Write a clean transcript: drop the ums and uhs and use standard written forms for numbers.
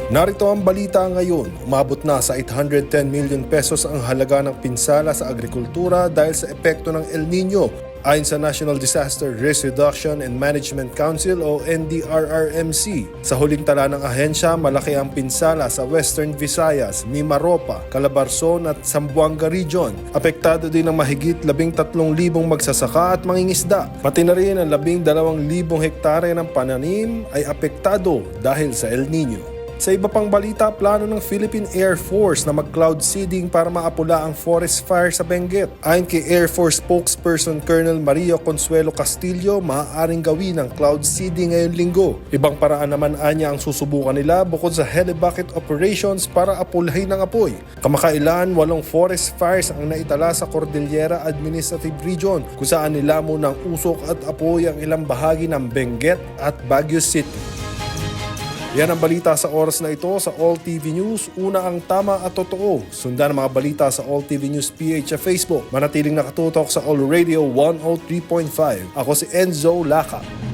Narito ang balita ngayon, umabot na sa 810 million pesos ang halaga ng pinsala sa agrikultura dahil sa epekto ng El Nino. Ayon sa National Disaster Risk Reduction and Management Council o NDRRMC, sa huling tala ng ahensya, malaki ang pinsala sa Western Visayas, Mimaropa, Calabarzon at Zamboanga Region. Apektado din ang mahigit 13,000 magsasaka at mangingisda. Pati na rin ang 12,000 hektare ng pananim ay apektado dahil sa El Nino. Sa iba pang balita, plano ng Philippine Air Force na mag-cloud seeding para maapula ang forest fire sa Benguet. Ayon kay Air Force spokesperson Colonel Maria Consuelo Castillo, maaaring gawin ang cloud seeding ngayong linggo. Ibang paraan naman anya ang susubukan nila bukod sa helibucket operations para apulahin ang apoy. Kamakailan, 8 forest fires ang naitala sa Cordillera Administrative Region kung saan nilamo ng usok at apoy ang ilang bahagi ng Benguet at Baguio City. Yan ang balita sa oras na ito sa All TV News. Una ang tama at totoo. Sundan ang mga balita sa All TV News PH sa Facebook. Manatiling nakatutok sa All Radio 103.5. Ako si Enzo Laca.